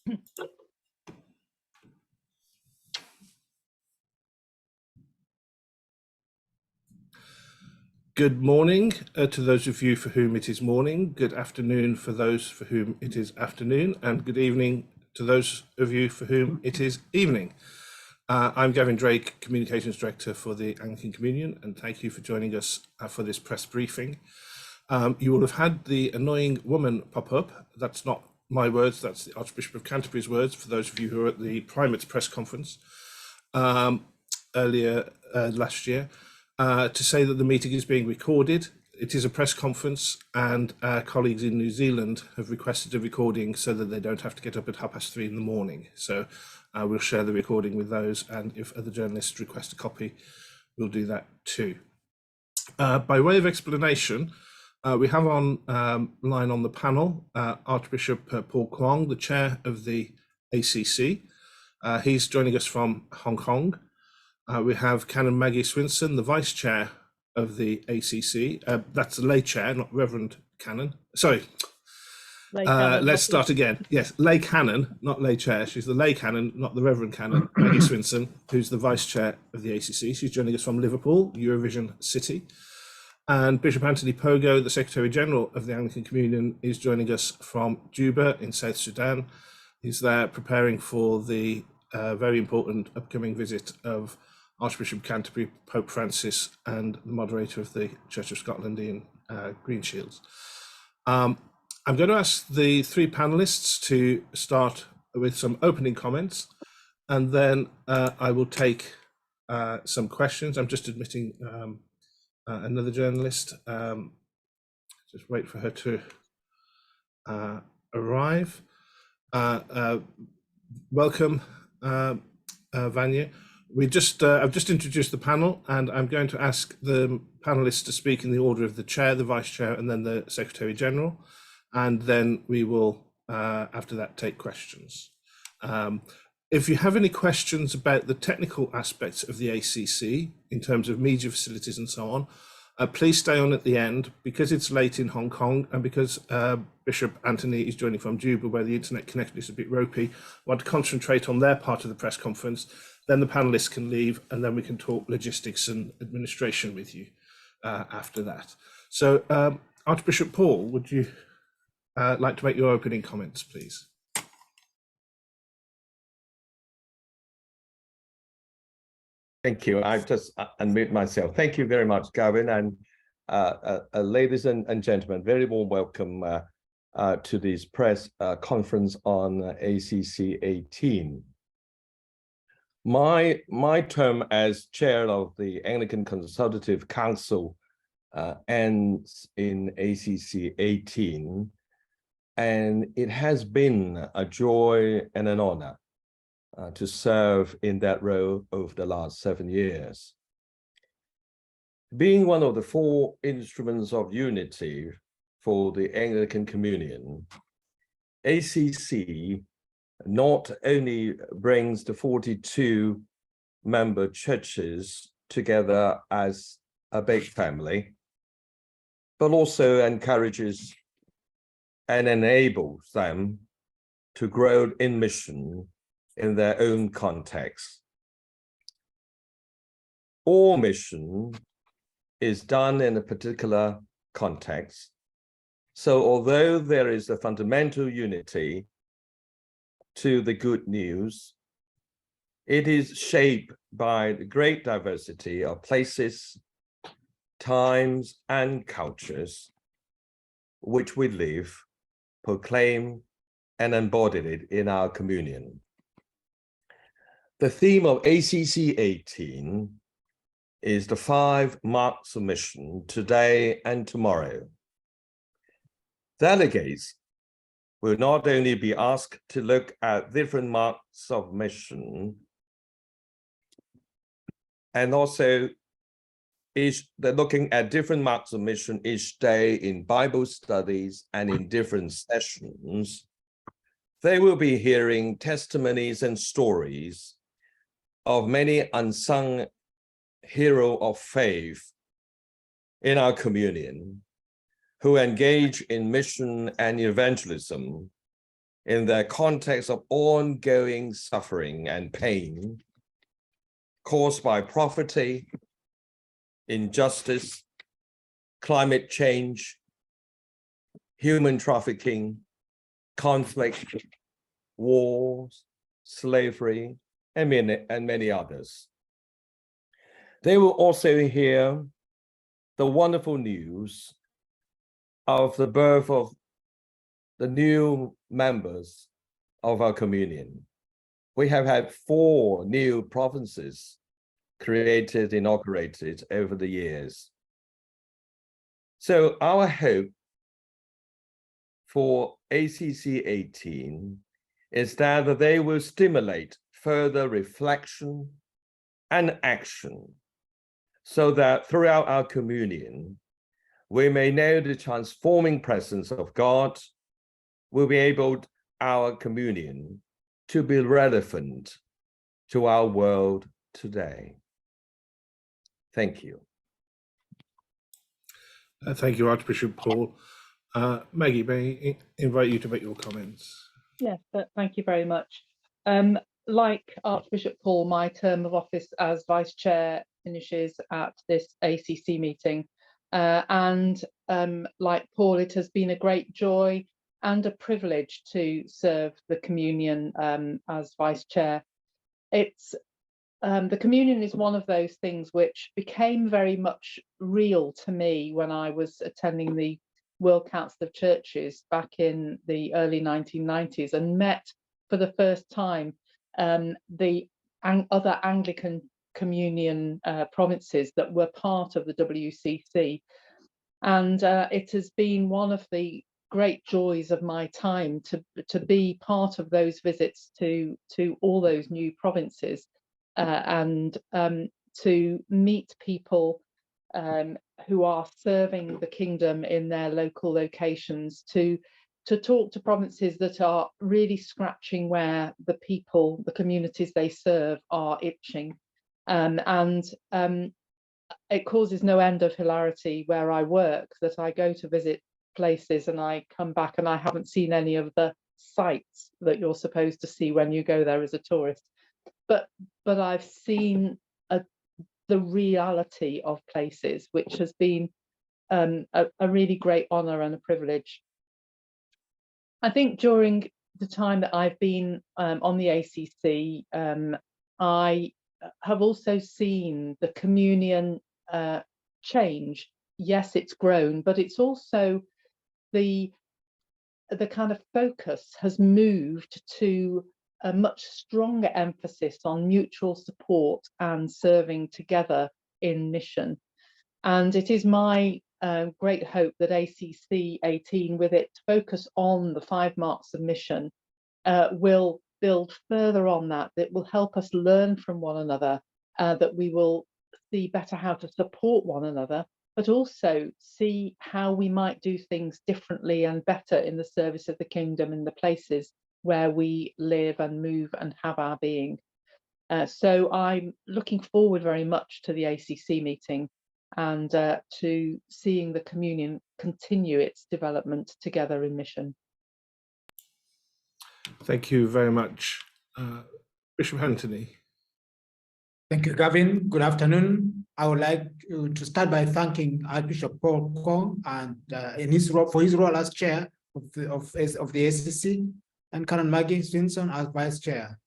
Good morning to those of you for whom it is morning, good afternoon for those for whom it is afternoon, and good evening to those of you for whom it is evening. I'm Gavin Drake, Communications Director for the Anglican Communion, and thank you for joining us for this press briefing. You will have had the annoying woman pop up. That's not my words, that's the Archbishop of Canterbury's words, for those of you who were at the Primate's press conference earlier last year. To say that the meeting is being recorded. It is a press conference, and our colleagues in New Zealand have requested a recording so that they don't have to get up at 3:30 in the morning. So we'll share the recording with those, and if other journalists request a copy, we'll do that too. By way of explanation, we have on line on the panel Archbishop Paul Kwong, the chair of the ACC. He's joining us from Hong Kong. We have Canon Maggie Swinson, the vice chair of the ACC. That's the lay chair, not Reverend Canon. Sorry. Let's start again. Yes, lay canon, not lay chair. She's the lay canon, not the Reverend Canon, Maggie Swinson, who's the vice chair of the ACC. She's joining us from Liverpool, Eurovision City. And Bishop Anthony Poggo, the Secretary General of the Anglican Communion, is joining us from Juba in South Sudan. He's there preparing for the very important upcoming visit of Archbishop Canterbury, Pope Francis, and the moderator of the Church of Scotland, Ian Greenshields. I'm going to ask the three panelists to start with some opening comments, and then I will take some questions. I'm just admitting another journalist. Just wait for her to arrive. Welcome, Vanya. I've just introduced the panel, and I'm going to ask the panelists to speak in the order of the chair, the vice chair, and then the Secretary General, and then we will, after that, take questions. If you have any questions about the technical aspects of the ACC in terms of media facilities and so on, please stay on at the end, because it's late in Hong Kong and because Bishop Anthony is joining from Juba, where the internet connection is a bit ropey. I want to concentrate on their part of the press conference. Then the panelists can leave, and then we can talk logistics and administration with you after that. So Archbishop Paul, would you like to make your opening comments, please? Thank you. I've just unmuted myself. Thank you very much, Gavin, and ladies and gentlemen, very warm welcome to this press conference on ACC-18. My term as chair of the Anglican Consultative Council ends in ACC-18, and it has been a joy and an honor to serve in that role over the last 7 years. Being one of the four instruments of unity for the Anglican Communion, ACC not only brings the 42 member churches together as a big family, but also encourages and enables them to grow in mission in their own context. All mission is done in a particular context. So although there is a fundamental unity to the good news, it is shaped by the great diversity of places, times, and cultures which we live, proclaim, and embody it in our communion. The theme of ACC-18 is the 5 marks of mission today and tomorrow. Delegates will not only be asked to look at different marks of mission, and also they're looking at different marks of mission each day in Bible studies and in different sessions. They will be hearing testimonies and stories of many unsung heroes of faith in our communion who engage in mission and evangelism in the context of ongoing suffering and pain caused by poverty, injustice, climate change, human trafficking, conflict, wars, slavery, and many others. They will also hear the wonderful news of the birth of the new members of our communion. We have had 4 new provinces created, inaugurated over the years. So our hope for ACC-18 is that they will stimulate further reflection and action so that throughout our communion, we may know the transforming presence of God, will be able, our communion, to be relevant to our world today. Thank you. Thank you, Archbishop Paul. Maggie, may I invite you to make your comments? Yes, thank you very much. Like Archbishop Paul, my term of office as Vice Chair finishes at this ACC meeting. And like Paul, it has been a great joy and a privilege to serve the communion as Vice Chair. It's the communion is one of those things which became very much real to me when I was attending the World Council of Churches back in the early 1990s and met for the first time the other Anglican Communion provinces that were part of the WCC. And it has been one of the great joys of my time to be part of those visits to all those new provinces and to meet people who are serving the kingdom in their local locations, to talk to provinces that are really scratching where the people, the communities they serve are itching. It causes no end of hilarity where I work that I go to visit places and I come back and I haven't seen any of the sights that you're supposed to see when you go there as a tourist. But I've seen the reality of places, which has been a really great honour and a privilege. I think during the time that I've been on the ACC, I have also seen the communion change. Yes, it's grown, but it's also the kind of focus has moved to a much stronger emphasis on mutual support and serving together in mission. And it is my great hope that ACC-18, with its focus on the 5 marks of mission, will build further on that will help us learn from one another, that we will see better how to support one another, but also see how we might do things differently and better in the service of the kingdom in the places where we live and move and have our being. So I'm looking forward very much to the ACC meeting and to seeing the communion continue its development together in mission. Thank you very much. Bishop Anthony. Thank you, Gavin. Good afternoon. I would like to start by thanking Archbishop Paul Kwong and for his role as chair of the ACC, and Canon Maggie Swinson as vice chair.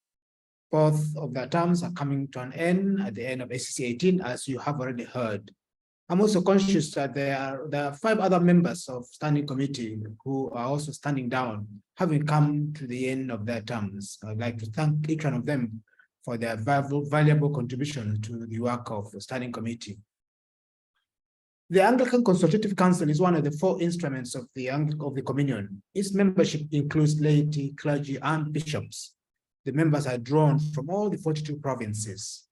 Both of their terms are coming to an end at the end of ACC-18, as you have already heard. I'm also conscious that there are 5 other members of standing committee who are also standing down, having come to the end of their terms. I'd like to thank each one of them for their valuable contribution to the work of the standing committee. The Anglican Consultative Council is one of the 4 instruments of the communion. Its membership includes laity, clergy, and bishops. The members are drawn from all the 42 provinces.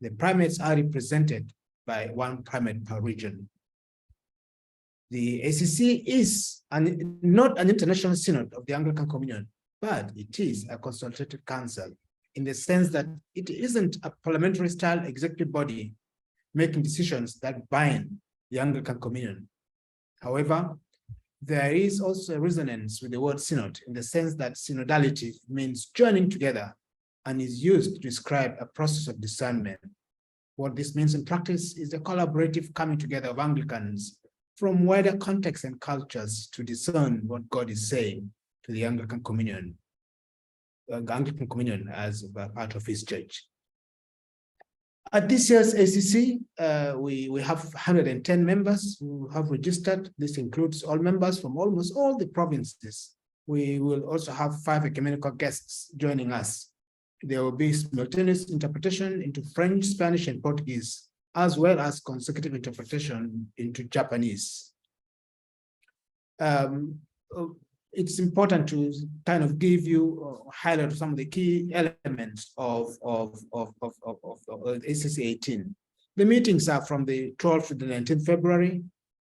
The primates are represented by 1 primate per region. The ACC is not an international synod of the Anglican Communion, but it is a consultative council in the sense that it isn't a parliamentary style executive body making decisions that bind the Anglican Communion. However, there is also a resonance with the word synod in the sense that synodality means joining together and is used to describe a process of discernment. What this means in practice is the collaborative coming together of Anglicans from wider contexts and cultures to discern what God is saying to the Anglican Communion as a part of his church. At this year's ACC, we have 110 members who have registered. This includes all members from almost all the provinces. We will also have 5 ecumenical guests joining us. There will be simultaneous interpretation into French, Spanish, and Portuguese, as well as consecutive interpretation into Japanese. It's important to kind of give you highlight some of the key elements of ACC-18. The meetings are from the 12th to the 19th February,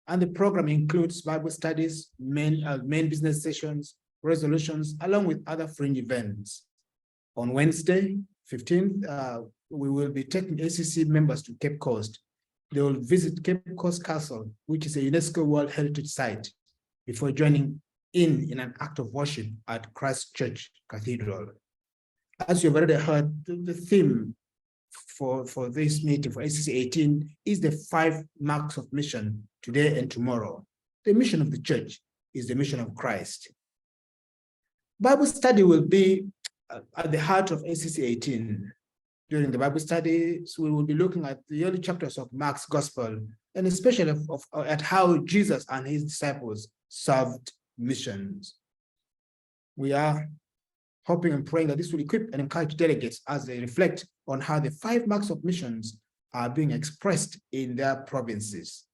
and the program includes Bible studies, main business sessions, resolutions, along with other fringe events. On Wednesday, 15th, we will be taking ACC members to Cape Coast. They will visit Cape Coast Castle, which is a UNESCO World Heritage Site, before joining in an act of worship at Christ Church Cathedral. As you've already heard, the theme for this meeting for ACC-18 is the 5 marks of mission today and tomorrow. The mission of the church is the mission of Christ. Bible study will be at the heart of ACC-18. During the Bible studies, we will be looking at the early chapters of Mark's Gospel, and especially at how Jesus and his disciples served missions. We are hoping and praying that this will equip and encourage delegates as they reflect on how the 5 marks of missions are being expressed in their provinces.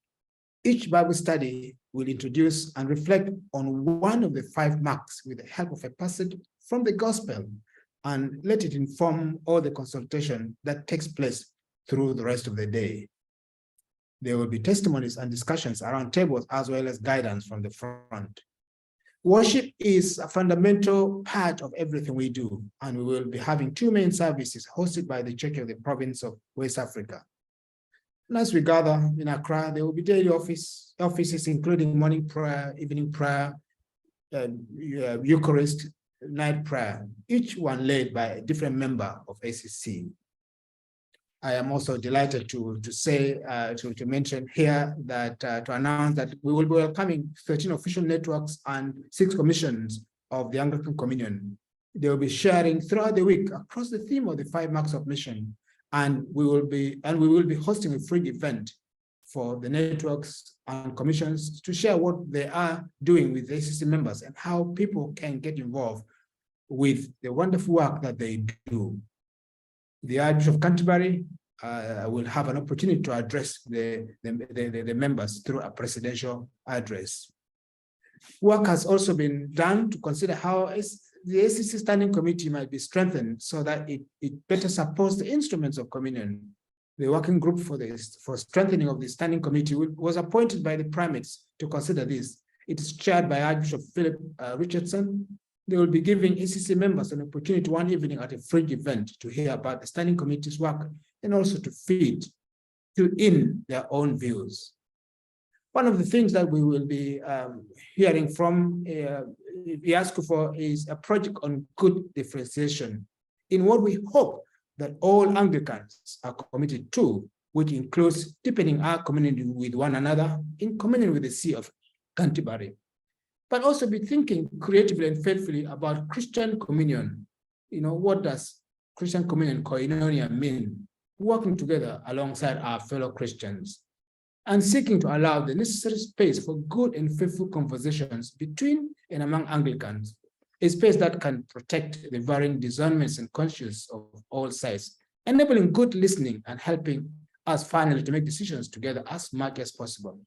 Each Bible study will introduce and reflect on one of the 5 marks with the help of a passage from the gospel, and let it inform all the consultation that takes place through the rest of the day. There will be testimonies and discussions around tables, as well as guidance from the front. Worship is a fundamental part of everything we do, and we will be having 2 main services hosted by the Church of the Province of West Africa. And as we gather in Accra, there will be daily offices, including morning prayer, evening prayer, Eucharist, night prayer, each one led by a different member of ACC. I am also delighted to mention here that to announce that we will be welcoming 13 official networks and 6 commissions of the Anglican Communion. They will be sharing throughout the week across the theme of the 5 marks of mission, and we will be hosting a free event for the networks and commissions to share what they are doing with the ACC members and how people can get involved with the wonderful work that they do. The Archbishop of Canterbury will have an opportunity to address the members through a presidential address. Work has also been done to consider how the ACC Standing Committee might be strengthened so that it better supports the instruments of communion. The working group for strengthening of the Standing Committee was appointed by the primates to consider this. It is chaired by Archbishop Philip Richardson. They will be giving ACC members an opportunity one evening at a fringe event to hear about the Standing Committee's work and also to feed in their own views. One of the things that we will be hearing from IASCO for is a project on good differentiation, in what we hope that all Anglicans are committed to, which includes deepening our community with one another in communion with the See of Canterbury, but also be thinking creatively and faithfully about Christian communion. What does Christian communion, koinonia, mean? Working together alongside our fellow Christians and seeking to allow the necessary space for good and faithful conversations between and among Anglicans, a space that can protect the varying discernments and conscience of all sides, enabling good listening and helping us finally to make decisions together as much as possible.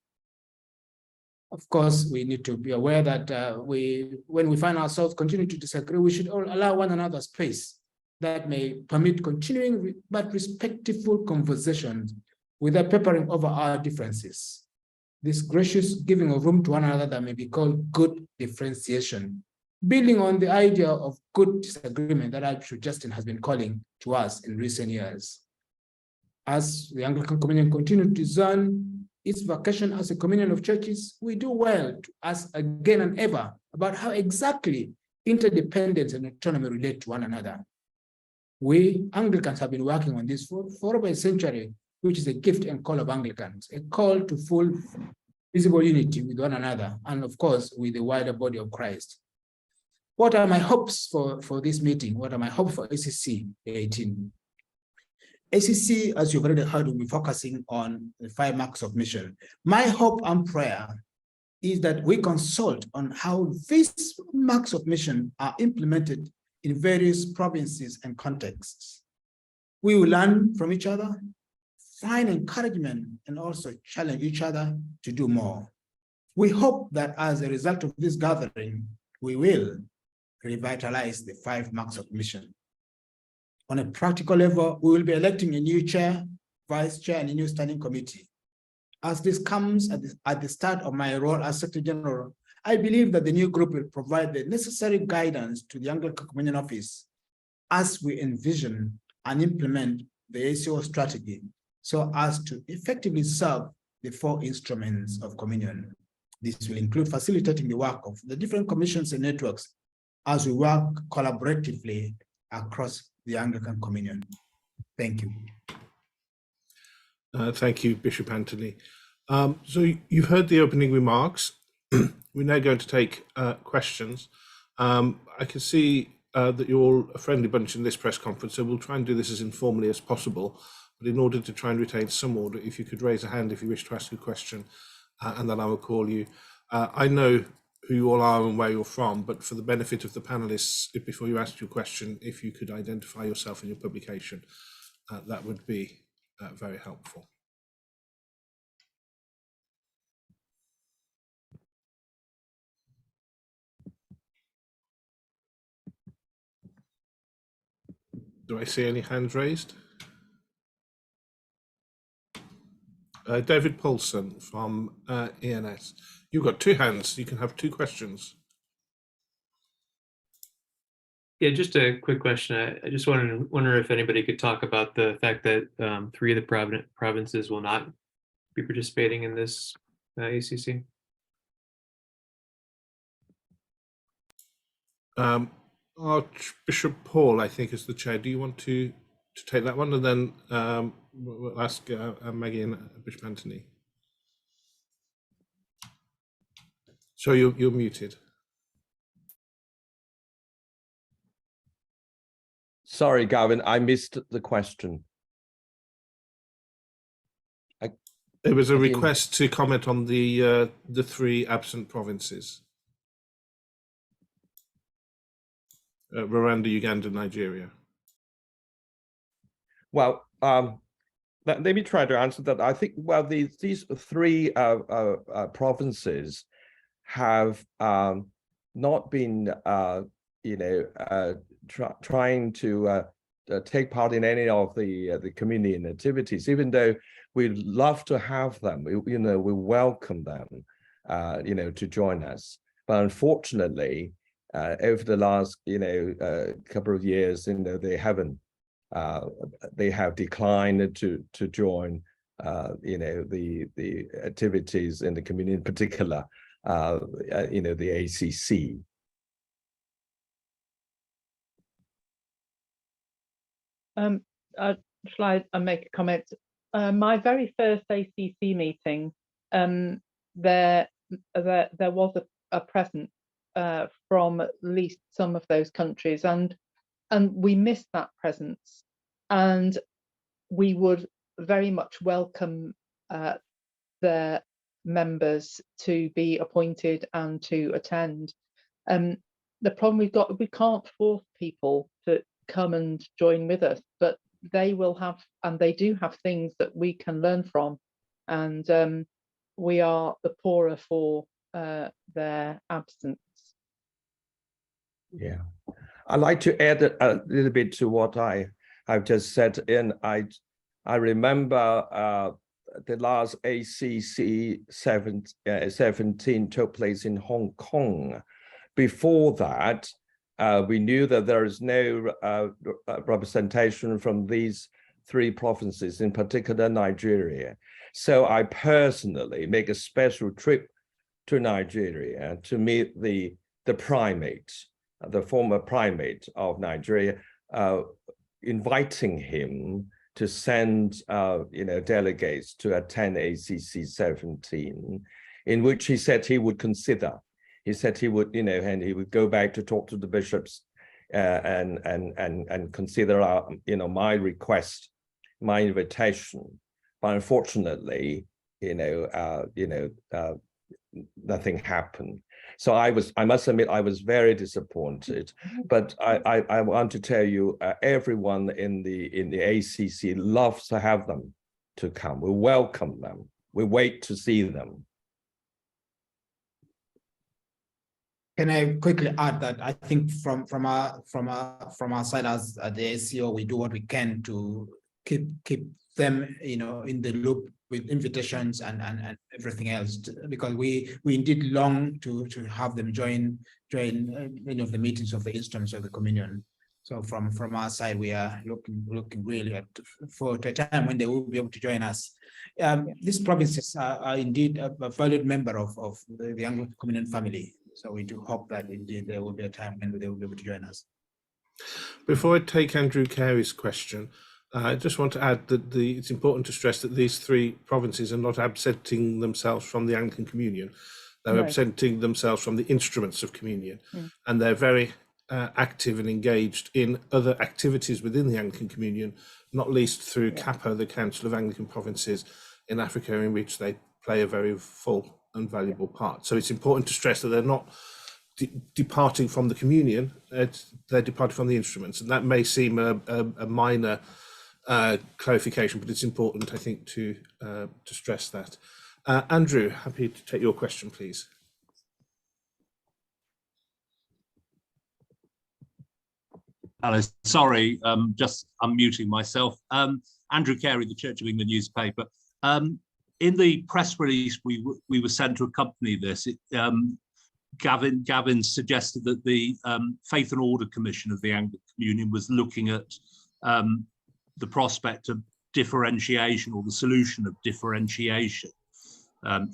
Of course, we need to be aware that when we find ourselves continuing to disagree, we should all allow one another space that may permit continuing but respectful conversations without papering over our differences. This gracious giving of room to one another that may be called good differentiation, building on the idea of good disagreement that Archbishop Justin has been calling to us in recent years. As the Anglican Communion continues to discern its vocation as a communion of churches, we do well to ask again and ever about how exactly interdependence and autonomy relate to one another. We Anglicans have been working on this for over a century, which is a gift and call of Anglicans, a call to full visible unity with one another, and of course, with the wider body of Christ. What are my hopes for this meeting? What are my hopes for ACC-18? ACC, as you've already heard, will be focusing on the 5 marks of mission. My hope and prayer is that we consult on how these marks of mission are implemented in various provinces and contexts. We will learn from each other, find encouragement, and also challenge each other to do more. We hope that as a result of this gathering, we will revitalize the 5 marks of mission. On a practical level, we will be electing a new chair, vice chair, and a new standing committee. As this comes at the start of my role as Secretary General, I believe that the new group will provide the necessary guidance to the Anglican Communion Office as we envision and implement the ACO strategy so as to effectively serve the 4 instruments of communion. This will include facilitating the work of the different commissions and networks as we work collaboratively across the Anglican Communion. Thank you. Thank you, Bishop Anthony. So you've heard the opening remarks. We're now going to take questions. I can see that you're all a friendly bunch in this press conference, so we'll try and do this as informally as possible. But in order to try and retain some order, if you could raise a hand if you wish to ask a question, and then I will call you. I know who you all are and where you're from, but for the benefit of the panelists, before you ask your question, if you could identify yourself and your publication, that would be very helpful. Do I see any hands raised? David Paulson from ENS. You've got 2 hands. You can have 2 questions. Yeah, just a quick question. I just wonder if anybody could talk about the fact that 3 of the provinces will not be participating in this ACC. Archbishop Paul, I think, is the chair. Do you want to take that one, and then we'll ask Maggie and Bishop Anthony. So you're muted. Sorry, Gavin, I missed the question. There was a request to comment on the 3 absent provinces. Rwanda, Uganda, Nigeria. Well, let me try to answer that. I think, well, these 3 provinces have not been, trying to take part in any of the communion activities, even though we'd love to have them. We welcome them, to join us. But unfortunately, over the last, couple of years, they haven't. They have declined to join, the activities in the community, in particular, the ACC. Shall I make a comment? My very first ACC meeting, there was a presence from at least some of those countries, and we missed that presence, and we would very much welcome their members to be appointed and to attend. The problem we've got, we can't force people to come and join with us, but they will have, and they do have, things that we can learn from, and we are the poorer for their absence. Yeah, I'd like to add a little bit to what I've just said. And I remember the last ACC-17 took place in Hong Kong. Before that, we knew that there is no representation from these three provinces, in particular Nigeria. So I personally make a special trip to Nigeria to meet the primate, the former primate of Nigeria, inviting him to send delegates to attend ACC-17, in which he said he would consider. He said he would, and he would go back to talk to the bishops and consider my request, my invitation. But unfortunately, nothing happened. So I must admit, I was very disappointed. But I want to tell you, everyone in the ACC loves to have them to come. We welcome them. We wait to see them. Can I quickly add that I think from our side as the ACO, we do what we can to keep them in the loop with invitations and everything else, because we indeed long to have them join many of the meetings of the instruments of the communion. So from our side, we are looking really forward to a time when they will be able to join us. These provinces are indeed a valued member of the Anglican Communion family. So we do hope that indeed there will be a time when they will be able to join us. Before I take Andrew Carey's question, I just want to add that it's important to stress that these three provinces are not absenting themselves from the Anglican Communion. They're absenting themselves from the instruments of communion, and they're very active and engaged in other activities within the Anglican Communion, not least through CAPA, the Council of Anglican Provinces in Africa, in which they play a very full and valuable part. So it's important to stress that they're not departing from the communion, they're departing from the instruments, and that may seem a minor clarification, but it's important, I think, to stress that. Andrew, happy to take your question, please. Hello, sorry, just unmuting myself. Andrew Carey, the Church of England newspaper. In the press release we were sent to accompany this, Gavin suggested that the Faith and Order Commission of the Anglican Communion was looking at the prospect of differentiation, or the solution of differentiation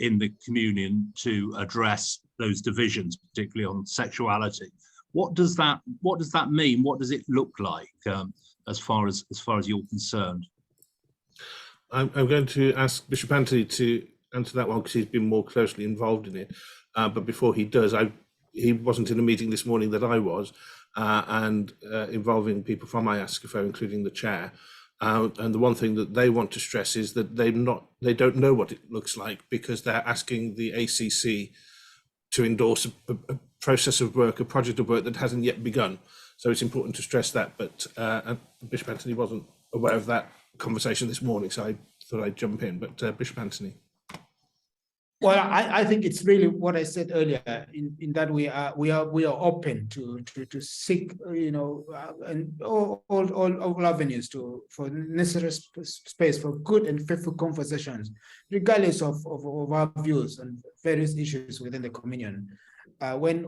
in the communion to address those divisions, particularly on sexuality. What does that mean? What does it look like as far as you're concerned? I'm going to ask Bishop Anthony to answer that one, because he's been more closely involved in it. But before he does, he wasn't in a meeting this morning that I was, and involving people from IASCFO, including the chair. And the one thing that they want to stress is that they don't know what it looks like, because they're asking the ACC to endorse a process of work, a project of work that hasn't yet begun. So it's important to stress that. But Bishop Anthony wasn't aware of that conversation this morning, so I thought I'd jump in. But Bishop Anthony. Well, I think it's really what I said earlier, in that we are open to seek, and all avenues for necessary space for good and faithful conversations, regardless of our views on various issues within the communion. When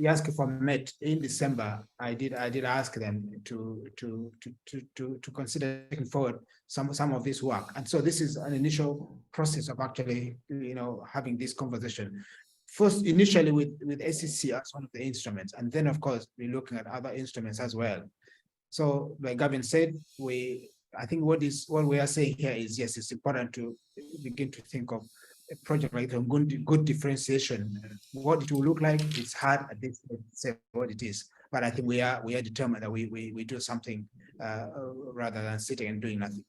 IASCFO met in December, I did ask them to consider taking forward some of this work, and so this is an initial process of actually having this conversation. First, initially with ACC as one of the instruments, and then of course we're looking at other instruments as well. So, like Gavin said, I think what we are saying here is, yes, it's important to begin to think of a project like the good differentiation. What it will look like, it's hard at this point to say what it is, but I think we are determined that we do something rather than sitting and doing nothing.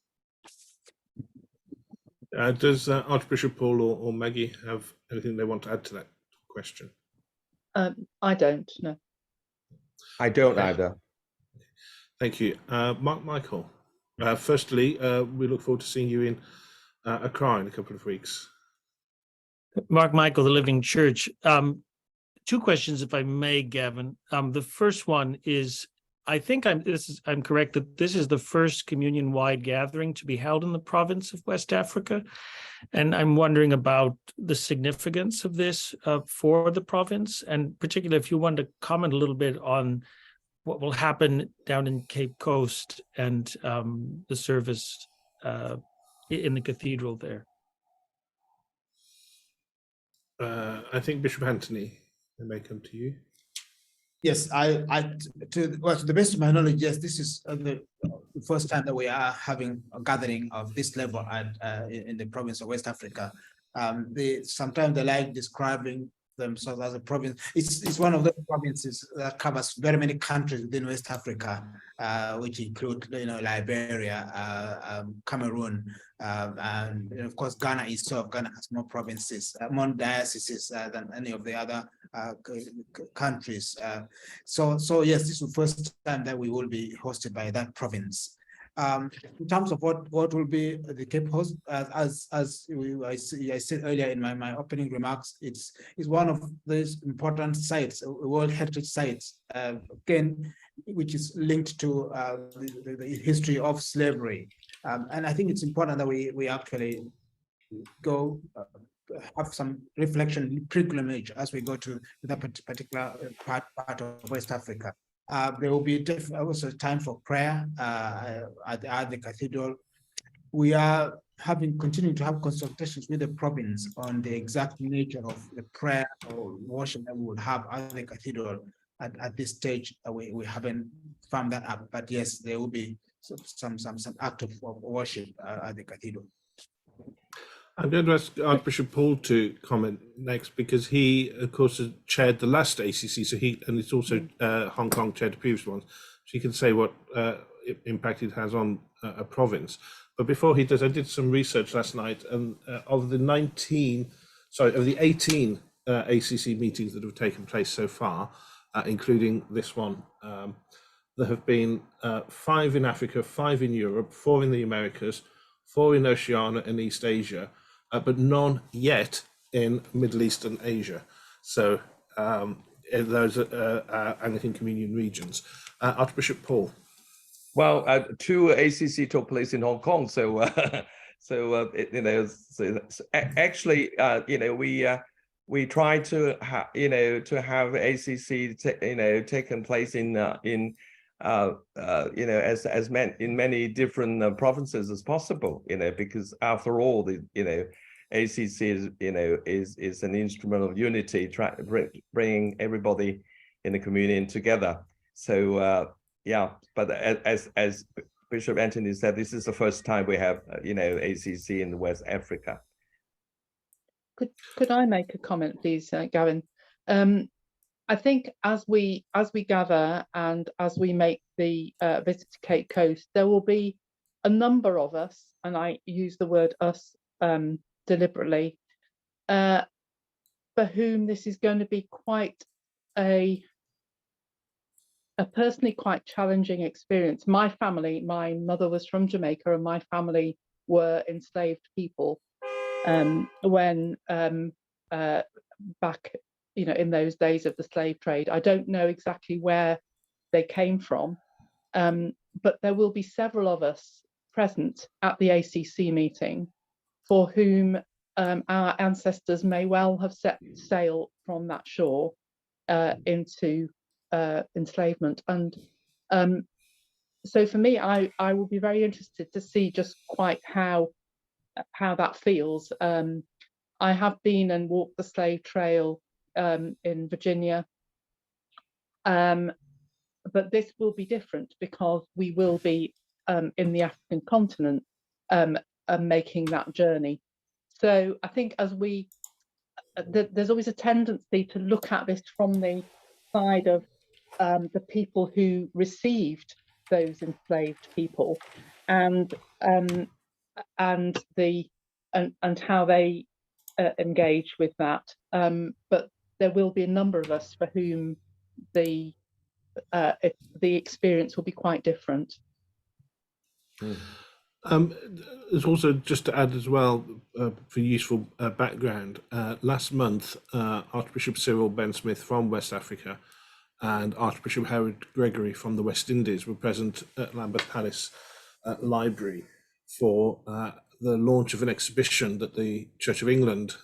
Does Archbishop Paul or Maggie have anything they want to add to that question? I don't, no. I don't either. Thank you. Michael, firstly, we look forward to seeing you in Accra in a couple of weeks. Mark Michael, the Living Church. Two questions, if I may, Gavin. The first one is, I think I'm correct that this is the first communion-wide gathering to be held in the province of West Africa, and I'm wondering about the significance of this for the province, and particularly if you want to comment a little bit on what will happen down in Cape Coast and the service in the cathedral there. I think Bishop Anthony, I may come to you. Yes, to the best of my knowledge, yes, this is the first time that we are having a gathering of this level in the province of West Africa. Sometimes they like describing themselves as a province. It's one of the provinces that covers very many countries within West Africa, which include, Liberia, Cameroon, and of course Ghana itself. Ghana has more provinces, more dioceses than any of the other countries. So yes, this is the first time that we will be hosted by that province. In terms of what will be the Cape host, as I said earlier in my opening remarks, it's one of those important sites, World Heritage sites, again, which is linked to the history of slavery, and I think it's important that we actually go have some reflection, pilgrimage as we go to that particular part of West Africa. There will be also time for prayer at the cathedral. We are continuing to have consultations with the province on the exact nature of the prayer or worship that we would have at the cathedral. At this stage, we haven't found that out, but yes, there will be some act of worship at the cathedral. I'm going to ask Archbishop Paul to comment next, because he, of course, has chaired the last ACC, and it's also Hong Kong chaired the previous one, so he can say what impact it has on a province. But before he does, I did some research last night, and of the 18 ACC meetings that have taken place so far, including this one, there have been 5 in Africa, 5 in Europe, 4 in the Americas, 4 in Oceania and East Asia, but none yet in Middle East and Asia. So those are Anglican Communion regions. Archbishop Paul. Well, 2 ACC took place in Hong Kong, so actually, we try to have ACC taken place in in many different provinces as possible, because after all, ACC is an instrument of unity, bringing everybody in the communion together. So yeah, but as Bishop Anthony said, this is the first time we have ACC in West Africa. Could I make a comment, please, Gavin? I think as we gather and as we make the visit to Cape Coast, there will be a number of us, and I use the word us deliberately, for whom this is going to be quite a personally quite challenging experience. My family, my mother was from Jamaica, and my family were enslaved people when back in those days of the slave trade. I don't know exactly where they came from, but there will be several of us present at the ACC meeting for whom our ancestors may well have set sail from that shore into enslavement. And so for me, I will be very interested to see just quite how that feels. I have been and walked the slave trail in Virginia, but this will be different because we will be in the African continent making that journey. So I think as there's always a tendency to look at this from the side of the people who received those enslaved people, and how they engage with that. But there will be a number of us for whom the experience will be quite different. There's also, just to add as well, for useful background, last month Archbishop Cyril Ben-Smith from West Africa and Archbishop Harold Gregory from the West Indies were present at Lambeth Palace Library for the launch of an exhibition that the Church of England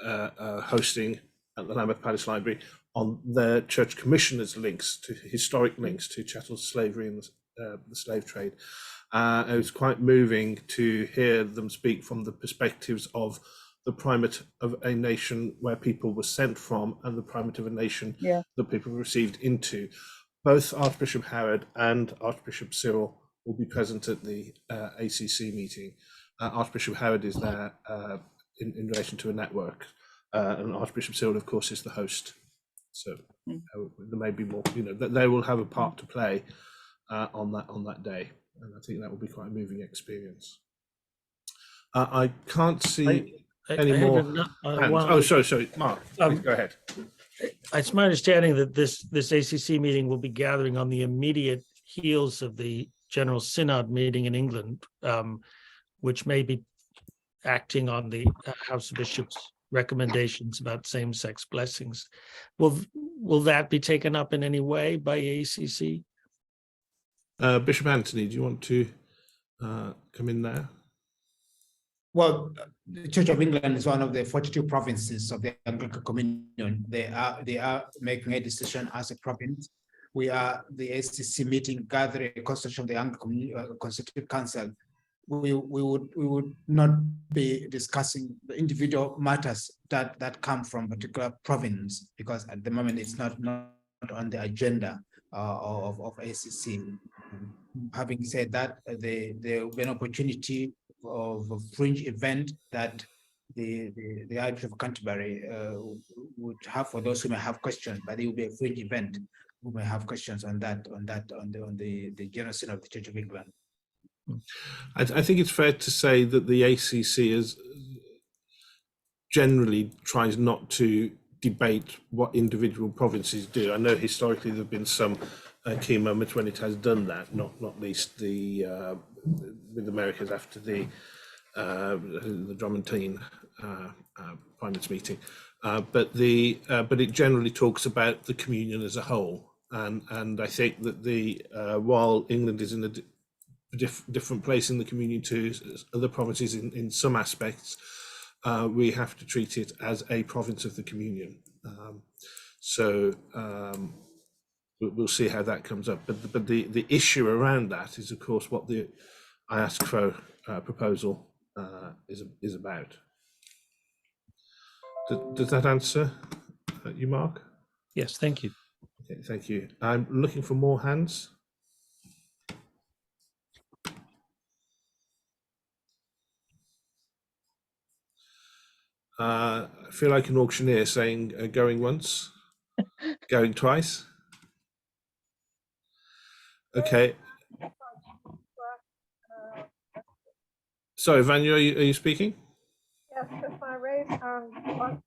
hosting at the Lambeth Palace Library on the church commissioners' links to historic links to chattel slavery and the slave trade. It was quite moving to hear them speak from the perspectives of the primate of a nation where people were sent from and the primate of a nation that people were received into. Both Archbishop Howard and Archbishop Cyril will be present at the ACC meeting. Archbishop Howard is there in relation to a network, and Archbishop Cyril, of course, is the host. So there may be more, that they will have a part to play on that day, and I think that will be quite a moving experience. I can't see any more hands. Sorry, Mark, please go ahead. It's my understanding that this ACC meeting will be gathering on the immediate heels of the General Synod meeting in England, which may be acting on the House of Bishops' recommendations about same-sex blessings. Will that be taken up in any way by ACC? Bishop Anthony, do you want to come in there? Well, the Church of England is one of the 42 provinces of the Anglican Communion. They are making a decision as a province. We are the ACC meeting gathering a constitution of the Anglican Consultative Council. We would not be discussing the individual matters that come from a particular province, because at the moment it's not on the agenda of ACC. Having said that, there will be an opportunity of a fringe event that the Archbishop of Canterbury would have for those who may have questions, but it will be a fringe event who may have questions on the General Synod of the Church of England. I think it's fair to say that the ACC generally tries not to debate what individual provinces do. I know historically there have been some key moments when it has done that, not least with Americas after the Drummondine primates meeting, but it generally talks about the communion as a whole, and I think that while England is in a different place in the communion to other provinces in some aspects, we have to treat it as a province of the communion. We'll see how that comes up. But the issue around that is, of course, what the I ask for proposal is about. Does that answer you, Mark? Yes, thank you. Okay, thank you. I'm looking for more hands. I feel like an auctioneer saying going once, going twice. Okay. Sorry, Vanya, are you speaking? Yes, if I raise hand once,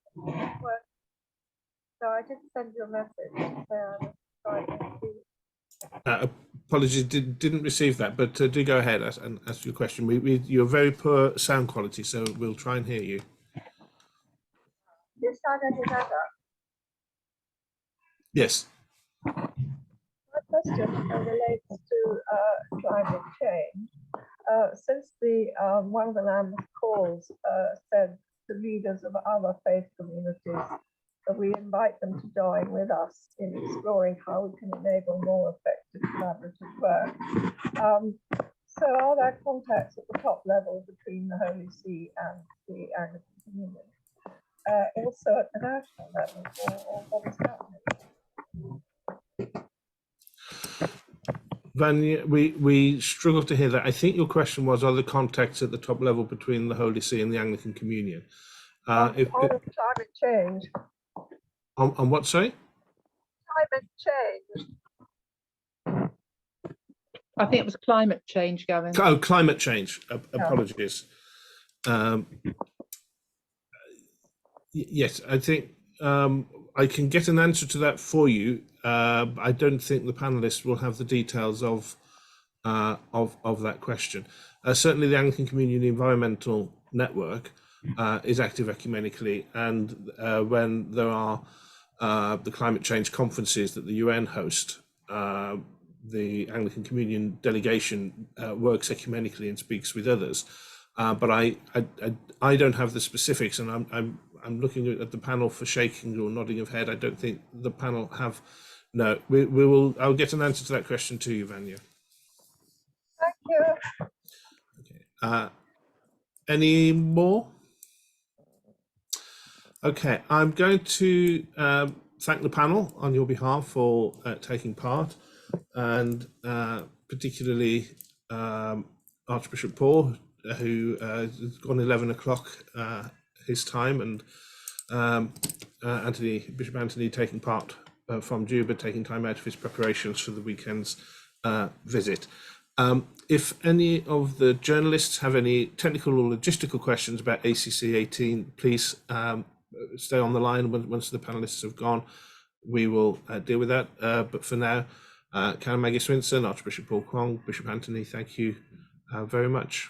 so I did send you a message to say I was trying to see. Apologies, didn't receive that, but do go ahead and ask your question. You're very poor sound quality, so we'll try and hear you. This sound any better? Yes. My question relates to climate change. Since one of the Lambeth calls said to leaders of other faith communities that we invite them to join with us in exploring how we can enable more effective collaborative work. So are there contacts at the top level between the Holy See and the Anglican Communion? Also at the national level, or what is happening? Vanya, we struggle to hear that. I think your question was, are there contacts at the top level between the Holy See and the Anglican Communion? On climate change. On what, sorry? Climate change. I think it was climate change, Gavin. Oh, climate change. Apologies. Yes, I think I can get an answer to that for you. I don't think the panelists will have the details of that question. Certainly, the Anglican Communion Environmental Network is active ecumenically, and when there are the climate change conferences that the UN host, the Anglican Communion delegation works ecumenically and speaks with others. But I don't have the specifics, and I'm looking at the panel for shaking or nodding of head. I don't think the panel have. No, we will. I'll get an answer to that question to you, Vanya. Thank you. Okay. Any more? Okay, I'm going to thank the panel on your behalf for taking part, and particularly Archbishop Paul, who has gone 11 o'clock his time, and Bishop Anthony taking part from Juba, taking time out of his preparations for the weekend's visit. If any of the journalists have any technical or logistical questions about ACC-18, please stay on the line. Once the panelists have gone, we will deal with that. But for now, Canon Maggie Swinson, Archbishop Paul Kwong, Bishop Anthony, thank you very much.